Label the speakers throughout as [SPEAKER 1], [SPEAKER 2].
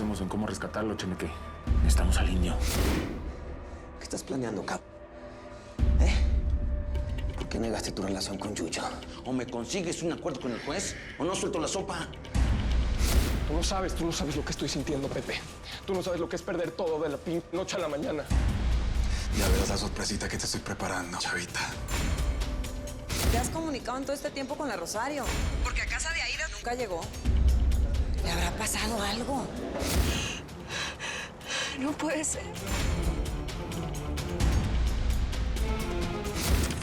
[SPEAKER 1] pensemos en cómo rescatarlo, Cheneque. Estamos al indio.
[SPEAKER 2] ¿Qué estás planeando, cap? ¿Por qué negaste tu relación con Yuyo? O me consigues un acuerdo con el juez, o no suelto la sopa.
[SPEAKER 3] Tú no sabes lo que estoy sintiendo, Pepe. Tú no sabes lo que es perder todo de la noche a la mañana.
[SPEAKER 4] Ya verás la sorpresita que te estoy preparando, chavita.
[SPEAKER 5] ¿Te has comunicado en todo este tiempo con la Rosario? Porque a casa de Aida nunca llegó. ¿Le habrá pasado algo? No puede ser.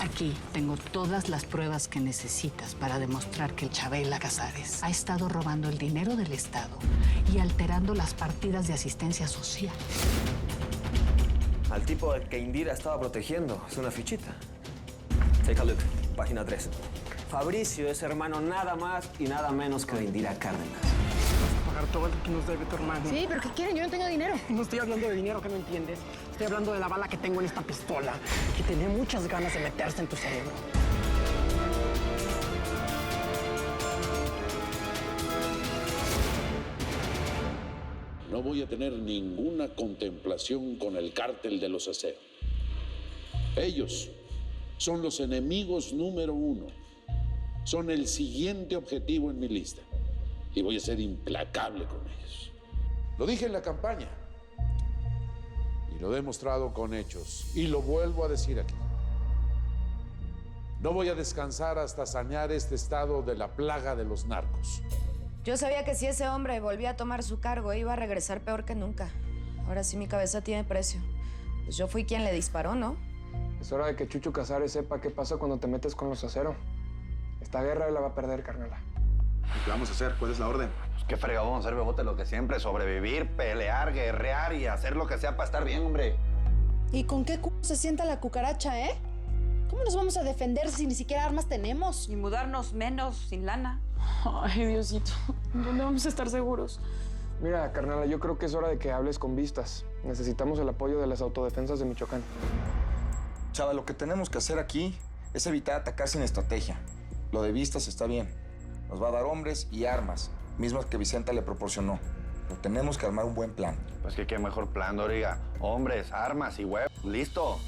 [SPEAKER 6] Aquí tengo todas las pruebas que necesitas para demostrar que Chabela Casares ha estado robando el dinero del Estado y alterando las partidas de asistencia social.
[SPEAKER 7] Al tipo al que Indira estaba protegiendo. Es una fichita. Take a look. Página 3. Fabricio es hermano nada más y nada menos que de Indira Cárdenas.
[SPEAKER 3] Vas a pagar todo lo que nos debe tu hermano.
[SPEAKER 6] Sí, pero ¿qué quieren? Yo no tengo dinero.
[SPEAKER 3] No estoy hablando de dinero, que no entiendes. Estoy hablando de la bala que tengo en esta pistola, que tiene muchas ganas de meterse en tu cerebro.
[SPEAKER 8] No voy a tener ninguna contemplación con el cártel de los aceros. Ellos son los enemigos número 1. Son el siguiente objetivo en mi lista. Y voy a ser implacable con ellos. Lo dije en la campaña. Y lo he demostrado con hechos. Y lo vuelvo a decir aquí. No voy a descansar hasta sanear este estado de la plaga de los narcos.
[SPEAKER 9] Yo sabía que si ese hombre volvía a tomar su cargo, iba a regresar peor que nunca. Ahora sí mi cabeza tiene precio. Pues yo fui quien le disparó, ¿no?
[SPEAKER 3] Es hora de que Chucho Casares sepa qué pasa cuando te metes con los aceros. Esta guerra él la va a perder, carnala.
[SPEAKER 4] ¿Qué vamos a hacer? ¿Cuál es la orden?
[SPEAKER 10] Pues qué fregado vamos a hacer, Bebote, lo que siempre. Sobrevivir, pelear, guerrear y hacer lo que sea para estar bien, hombre.
[SPEAKER 11] ¿Y con qué culo se sienta la cucaracha, eh? ¿Cómo nos vamos a defender si ni siquiera armas tenemos?
[SPEAKER 5] Y mudarnos menos, sin lana.
[SPEAKER 11] Ay, Diosito, ¿dónde vamos a estar seguros?
[SPEAKER 3] Mira, carnala, yo creo que es hora de que hables con Vistas. Necesitamos el apoyo de las autodefensas de Michoacán.
[SPEAKER 4] Chava, lo que tenemos que hacer aquí es evitar atacar sin estrategia. Lo de Vistas está bien. Nos va a dar hombres y armas, mismas que Vicenta le proporcionó. Pero tenemos que armar un buen plan.
[SPEAKER 10] Pues que qué mejor plan, Doriga. Hombres, armas y huevos. ¡Listo!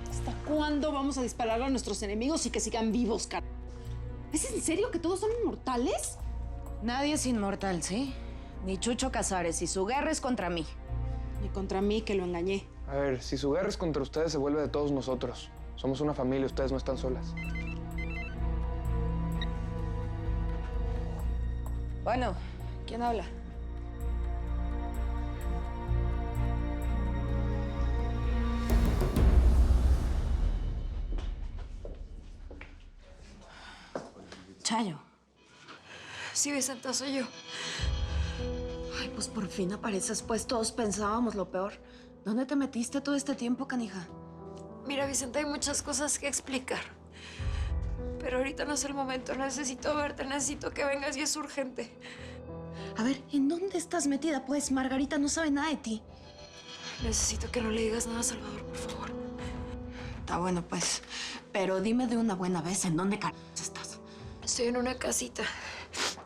[SPEAKER 11] ¿Hasta cuándo vamos a dispararle a nuestros enemigos y que sigan vivos, car... ¿Es en serio que todos son inmortales?
[SPEAKER 9] Nadie es inmortal, ¿sí? Ni Chucho Casares, y su guerra es contra mí.
[SPEAKER 11] Ni contra mí, que lo engañé.
[SPEAKER 3] A ver, si su guerra es contra ustedes, se vuelve de todos nosotros. Somos una familia, ustedes no están solas.
[SPEAKER 9] Bueno, ¿quién habla? Chayo.
[SPEAKER 5] Sí, Vicenta, soy yo.
[SPEAKER 9] Ay, pues por fin apareces, pues todos pensábamos lo peor. ¿Dónde te metiste todo este tiempo, canija?
[SPEAKER 5] Mira, Vicenta, hay muchas cosas que explicar. Pero ahorita no es el momento. Necesito verte, necesito que vengas y es urgente.
[SPEAKER 11] A ver, ¿en dónde estás metida? Pues Margarita no sabe nada de ti.
[SPEAKER 5] Necesito que no le digas nada a Salvador, por favor.
[SPEAKER 9] Está bueno, pues. Pero dime de una buena vez, ¿en dónde estás?
[SPEAKER 5] Estoy en una casita,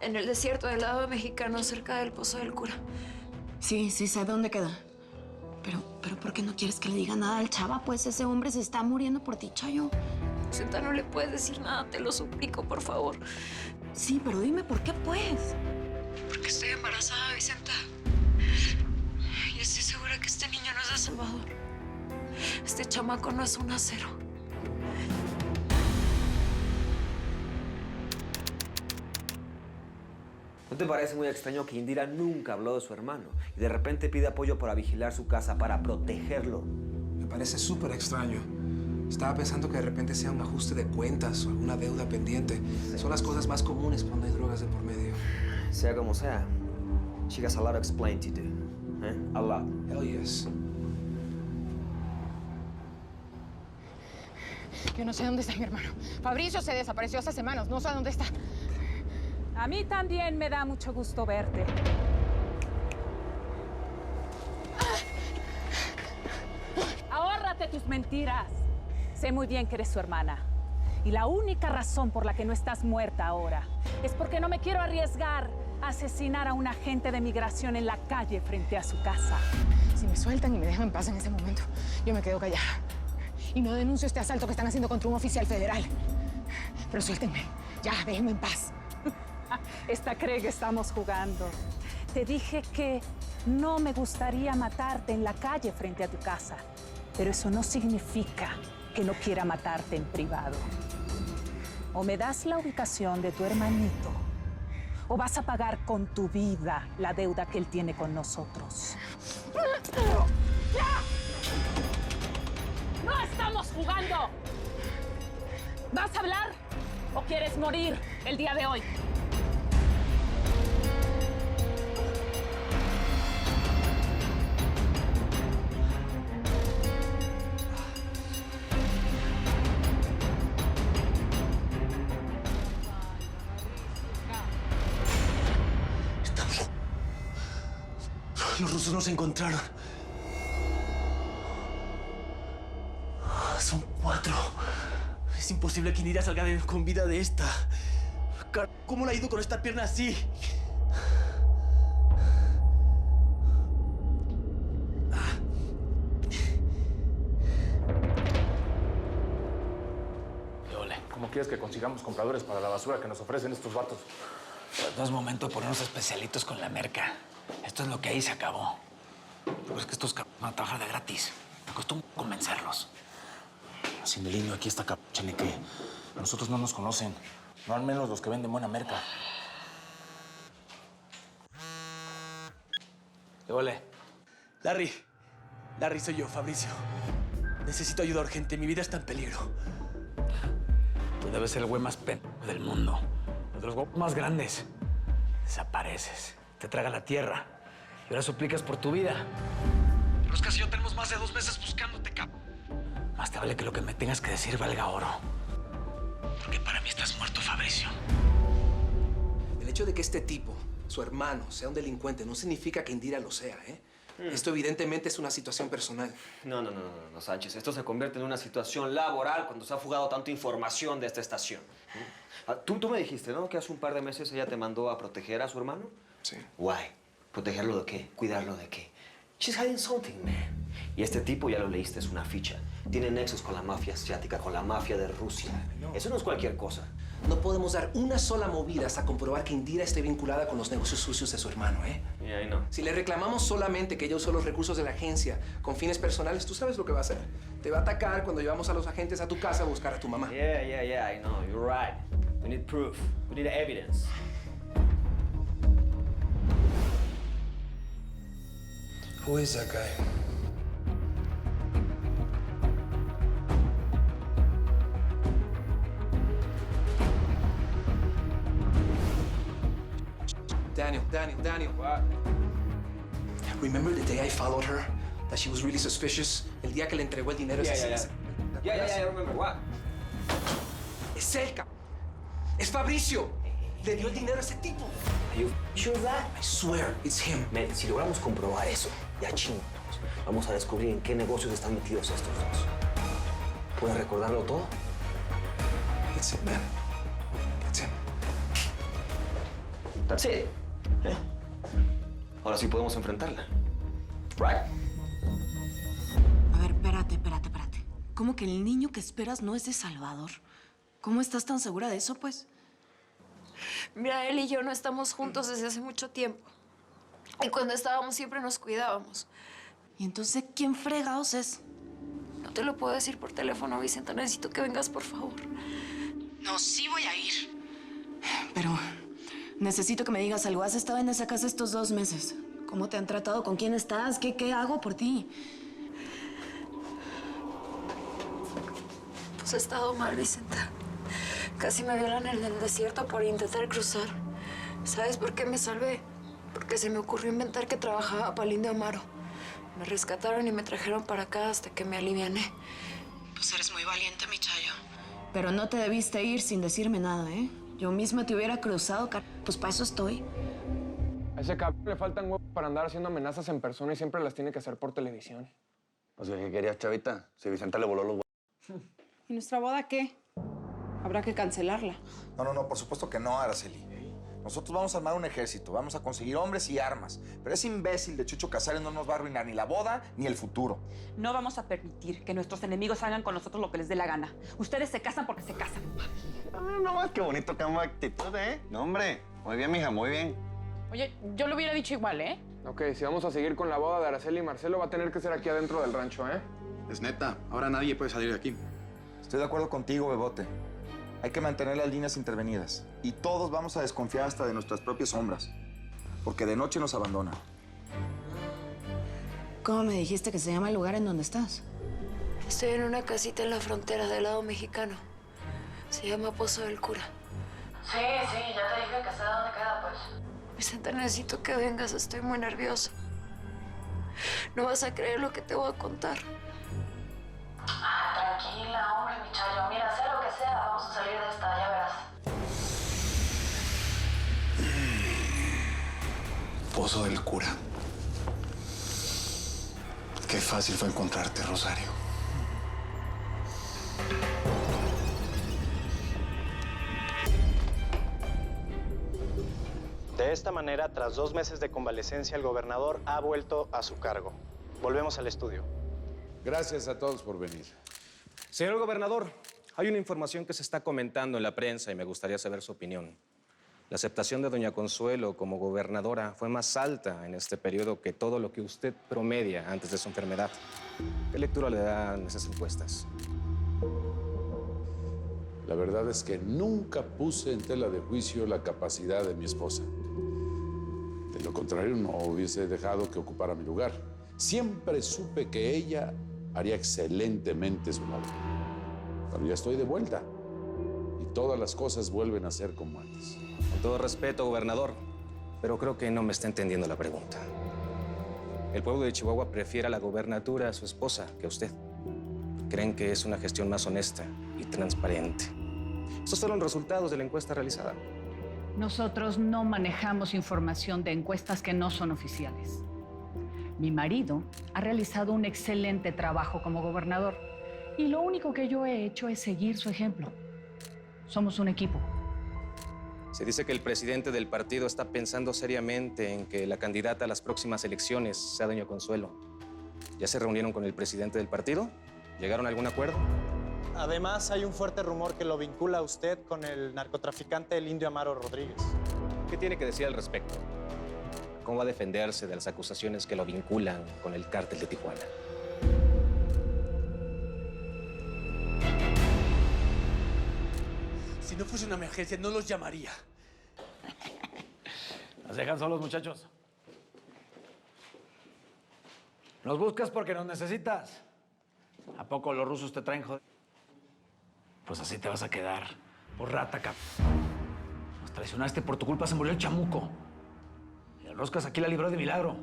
[SPEAKER 5] en el desierto del lado mexicano, cerca del Pozo del Cura.
[SPEAKER 9] Sí, sé dónde queda. Pero ¿por qué no quieres que le diga nada al chava? Pues ese hombre se está muriendo por ti, Chayo.
[SPEAKER 5] Vicenta, no le puedes decir nada, te lo suplico, por favor.
[SPEAKER 9] Sí, pero dime, ¿por qué, pues?
[SPEAKER 5] Porque estoy embarazada, Vicenta. Y estoy segura que este niño no es de Salvador. Este chamaco no es un acero.
[SPEAKER 7] ¿No te parece muy extraño que Indira nunca habló de su hermano y de repente pide apoyo para vigilar su casa, para protegerlo?
[SPEAKER 4] Me parece súper extraño. Estaba pensando que de repente sea un ajuste de cuentas o alguna deuda pendiente. Son las cosas más comunes cuando hay drogas de por medio.
[SPEAKER 7] Sea como sea, she has a lot to explain to do. A lot.
[SPEAKER 4] Hell yes.
[SPEAKER 6] Yo no sé dónde está mi hermano. Fabricio se desapareció hace semanas. No sé dónde está.
[SPEAKER 12] A mí también me da mucho gusto verte. Ahórrate tus mentiras. Sé muy bien que eres su hermana. Y la única razón por la que no estás muerta ahora es porque no me quiero arriesgar asesinar a un agente de migración en la calle frente a su casa.
[SPEAKER 13] Si me sueltan y me dejan en paz en ese momento, yo me quedo callada. Y no denuncio este asalto que están haciendo contra un oficial federal. Pero suéltenme. Ya, déjenme en paz.
[SPEAKER 12] Esta cree que estamos jugando. Te dije que no me gustaría matarte en la calle frente a tu casa. Pero eso no significa que no quiera matarte en privado. O me das la ubicación de tu hermanito, o vas a pagar con tu vida la deuda que él tiene con nosotros. ¡Ya! ¡No estamos jugando! ¿Vas a hablar o quieres morir el día de hoy?
[SPEAKER 2] Los rusos nos encontraron. Son 4. Es imposible que Indira salga con vida de esta. ¿Cómo le ha ido con esta pierna así?
[SPEAKER 1] ¿Cómo quieres que consigamos compradores para la basura que nos ofrecen estos vatos?
[SPEAKER 14] No es momento de ponernos especialitos con la merca. Esto es lo que ahí se acabó. Pero es que estos van a trabajar de gratis. Me costó un convencerlos.
[SPEAKER 1] Sin el niño aquí está Cheneque. Nosotros no nos conocen. No al menos los que venden buena merca.
[SPEAKER 14] ¿Qué ole?
[SPEAKER 2] Larry, soy yo, Fabricio. Necesito ayuda urgente. Mi vida está en peligro.
[SPEAKER 14] Tú debes ser el güey más pendejo del mundo. De los güeyes más grandes. Desapareces. Te traga la tierra. Y ahora suplicas por tu vida. Pero es que si yo tenemos más de 2 meses buscándote, cabrón. Más te vale que lo que me tengas que decir valga oro. Porque para mí estás muerto, Fabricio.
[SPEAKER 15] El hecho de que este tipo, su hermano, sea un delincuente no significa que Indira lo sea, ¿eh? Esto evidentemente es una situación personal.
[SPEAKER 7] No, Sánchez. Esto se convierte en una situación laboral cuando se ha fugado tanta información de esta estación. Tú me dijiste, ¿no? Que hace un par de meses ella te mandó a proteger a su hermano.
[SPEAKER 15] Sí.
[SPEAKER 7] Guay. ¿Protegerlo de qué? ¿Cuidarlo de qué? She's hiding something, man. Y este tipo, ya lo leíste, es una ficha. Tiene nexos con la mafia asiática, con la mafia de Rusia. Eso no es cualquier cosa.
[SPEAKER 15] No podemos dar una sola movida hasta comprobar que Indira esté vinculada con los negocios sucios de su hermano, ¿eh?
[SPEAKER 7] Yeah, I know.
[SPEAKER 15] Si le reclamamos solamente que ella usó los recursos de la agencia con fines personales, tú sabes lo que va a hacer. Te va a atacar cuando llevamos a los agentes a tu casa a buscar a tu mamá.
[SPEAKER 7] Yeah, I know. You're right. We need proof. We need evidence.
[SPEAKER 15] Who is that guy? Daniel.
[SPEAKER 7] What?
[SPEAKER 15] Remember the day I followed her? That she was really suspicious? El día que le entregó el dinero.
[SPEAKER 7] Yeah, I remember. What?
[SPEAKER 15] Es él, es Fabricio. Le dio el dinero a ese tipo.
[SPEAKER 7] Are you sure of that?
[SPEAKER 15] I swear, it's him.
[SPEAKER 7] Man, si logramos comprobar eso, ya chingamos. Vamos a descubrir en qué negocios están metidos estos dos. ¿Puedes recordarlo todo?
[SPEAKER 15] It's him, man. It's him.
[SPEAKER 7] That's it. Ahora sí podemos enfrentarla. Right?
[SPEAKER 9] A ver, espérate. ¿Cómo que el niño que esperas no es de Salvador? ¿Cómo estás tan segura de eso, pues?
[SPEAKER 5] Mira, él y yo no estamos juntos desde hace mucho tiempo. Y cuando estábamos siempre nos cuidábamos.
[SPEAKER 9] ¿Y entonces quién fregados es?
[SPEAKER 5] No te lo puedo decir por teléfono, Vicenta. Necesito que vengas, por favor.
[SPEAKER 9] No, sí voy a ir. Pero necesito que me digas algo. ¿Has estado en esa casa estos 2 meses? ¿Cómo te han tratado? ¿Con quién estás? ¿Qué hago por ti?
[SPEAKER 5] Pues he estado mal, Vicenta. Casi me violan en el desierto por intentar cruzar. ¿Sabes por qué me salvé? Porque se me ocurrió inventar que trabajaba para el Indio Amaro. Me rescataron y me trajeron para acá hasta que me aliviané.
[SPEAKER 9] Pues eres muy valiente, mi chayo. Pero no te debiste ir sin decirme nada, ¿eh? Yo misma te hubiera cruzado, pues para eso estoy.
[SPEAKER 3] A ese cabrón le faltan huevos para andar haciendo amenazas en persona y siempre las tiene que hacer por televisión.
[SPEAKER 10] Pues, ¿qué querías, chavita? Si Vicenta le voló los huevos.
[SPEAKER 11] ¿Y nuestra boda qué? Habrá que cancelarla.
[SPEAKER 4] No, por supuesto que no, Araceli. Nosotros vamos a armar un ejército, vamos a conseguir hombres y armas. Pero ese imbécil de Chucho Casares no nos va a arruinar ni la boda ni el futuro.
[SPEAKER 16] No vamos a permitir que nuestros enemigos hagan con nosotros lo que les dé la gana. Ustedes se casan porque se casan.
[SPEAKER 10] No más, qué bonito cambio de actitud, ¿eh? No, hombre. Muy bien, mija, muy bien.
[SPEAKER 13] Oye, yo lo hubiera dicho igual, ¿eh?
[SPEAKER 17] Ok, si vamos a seguir con la boda de Araceli y Marcelo, va a tener que ser aquí adentro del rancho, ¿eh?
[SPEAKER 18] Es neta. Ahora nadie puede salir de aquí.
[SPEAKER 4] Estoy de acuerdo contigo, Bebote. Hay que mantener las líneas intervenidas. Y todos vamos a desconfiar hasta de nuestras propias sombras. Porque de noche nos abandonan.
[SPEAKER 9] ¿Cómo me dijiste que se llama el lugar en donde estás?
[SPEAKER 5] Estoy en una casita en la frontera del lado mexicano. Se llama Pozo del Cura.
[SPEAKER 9] Sí, ya te dije que sé dónde queda, pues.
[SPEAKER 5] Vicenta, necesito que vengas. Estoy muy nerviosa. No vas a creer lo que te voy a contar.
[SPEAKER 9] Tranquila, hombre, mi chayo. Mira, sea lo que sea, vamos a salir de esta, ya verás.
[SPEAKER 18] Pozo del Cura. Qué fácil fue encontrarte, Rosario.
[SPEAKER 19] De esta manera, tras 2 meses de convalecencia, el gobernador ha vuelto a su cargo. Volvemos al estudio.
[SPEAKER 8] Gracias a todos por venir.
[SPEAKER 20] Señor gobernador, hay una información que se está comentando en la prensa y me gustaría saber su opinión. La aceptación de doña Consuelo como gobernadora fue más alta en este periodo que todo lo que usted promedia antes de su enfermedad. ¿Qué lectura le dan esas encuestas?
[SPEAKER 8] La verdad es que nunca puse en tela de juicio la capacidad de mi esposa. De lo contrario, no hubiese dejado que ocupara mi lugar. Siempre supe que ella haría excelentemente su labor. Pero ya estoy de vuelta y todas las cosas vuelven a ser como antes.
[SPEAKER 20] Con todo respeto, gobernador, pero creo que no me está entendiendo la pregunta. El pueblo de Chihuahua prefiere a la gobernatura a su esposa que a usted. Creen que es una gestión más honesta y transparente. Estos fueron los resultados de la encuesta realizada.
[SPEAKER 6] Nosotros no manejamos información de encuestas que no son oficiales. Mi marido ha realizado un excelente trabajo como gobernador y lo único que yo he hecho es seguir su ejemplo. Somos un equipo.
[SPEAKER 20] Se dice que el presidente del partido está pensando seriamente en que la candidata a las próximas elecciones sea doña Consuelo. ¿Ya se reunieron con el presidente del partido? ¿Llegaron a algún acuerdo?
[SPEAKER 19] Además, hay un fuerte rumor que lo vincula a usted con el narcotraficante el Indio Amaro Rodríguez.
[SPEAKER 20] ¿Qué tiene que decir al respecto? ¿Cómo va a defenderse de las acusaciones que lo vinculan con el cártel de Tijuana?
[SPEAKER 2] Si no fuese una emergencia, no los llamaría.
[SPEAKER 14] ¿Nos dejan solos, muchachos? ¿Nos buscas porque nos necesitas? ¿A poco los rusos te traen joder? Pues así te vas a quedar, por rata, cap. Nos traicionaste, por tu culpa se murió el chamuco. Y el Roscas aquí la libró de milagro.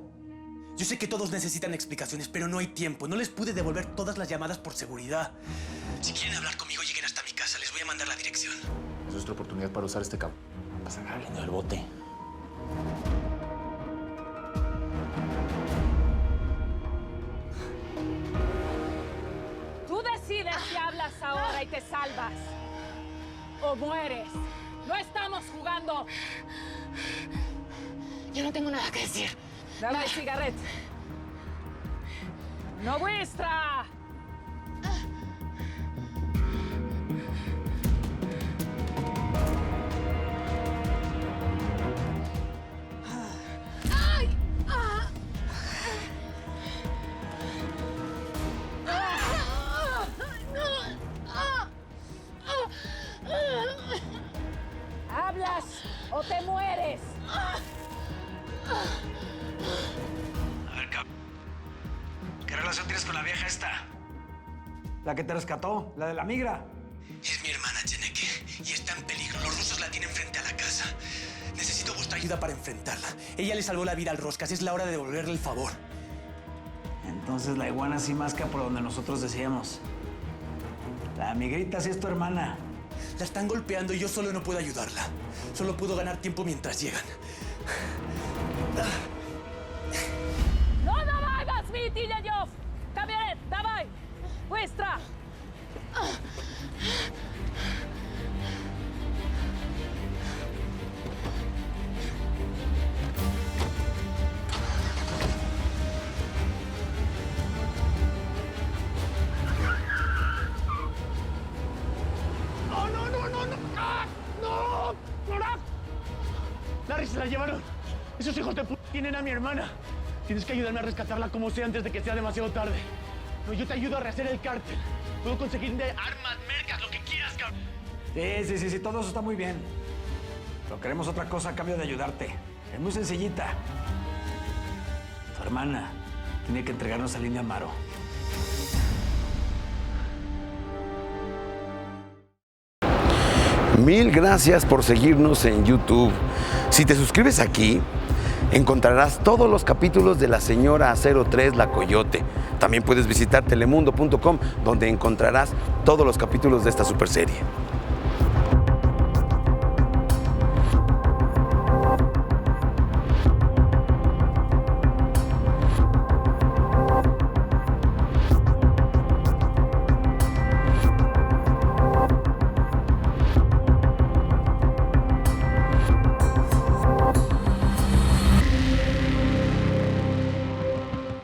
[SPEAKER 2] Yo sé que todos necesitan explicaciones, pero no hay tiempo. No les pude devolver todas las llamadas por seguridad. Si quieren hablar conmigo, lleguen hasta mi casa. Les voy a mandar la dirección.
[SPEAKER 1] Es nuestra oportunidad para usar este cabo. Para sacar al niño del bote.
[SPEAKER 12] Tú decides si hablas ahora y te salvas. O mueres. No estamos jugando.
[SPEAKER 13] Yo no tengo nada que decir.
[SPEAKER 12] Dame el cigarret. ¡No vuestra!
[SPEAKER 13] ¡Ay!
[SPEAKER 12] ¿Hablas o te mueres?
[SPEAKER 14] A ver, cabrón. ¿Qué relación tienes con la vieja esta? La que te rescató, la de la migra.
[SPEAKER 2] Es mi hermana, Cheneque, y está en peligro. Los rusos la tienen frente a la casa. Necesito vuestra ayuda para enfrentarla. Ella le salvó la vida al Roscas. Es la hora de devolverle el favor.
[SPEAKER 14] Entonces la iguana sí masca por donde nosotros decíamos. La migrita sí es tu hermana.
[SPEAKER 2] La están golpeando y yo solo no puedo ayudarla. Solo puedo ganar tiempo mientras llegan.
[SPEAKER 12] ¡No hagas, Vitiliayov! ¡También! ¡Давай! ¡Vuestra!
[SPEAKER 21] la llevaron. Esos hijos de p tienen a mi hermana. Tienes que ayudarme a rescatarla como sea antes de que sea demasiado tarde. No, yo te ayudo a rehacer el cártel. Puedo conseguir armas, mercas, lo que quieras, cabrón.
[SPEAKER 14] Sí, todo eso está muy bien. Pero queremos otra cosa a cambio de ayudarte. Es muy sencillita. Tu hermana tiene que entregarnos a Linda Amaro.
[SPEAKER 22] Mil gracias por seguirnos en YouTube. Si te suscribes aquí, encontrarás todos los capítulos de La Señora 03, La Coyote. También puedes visitar telemundo.com, donde encontrarás todos los capítulos de esta superserie.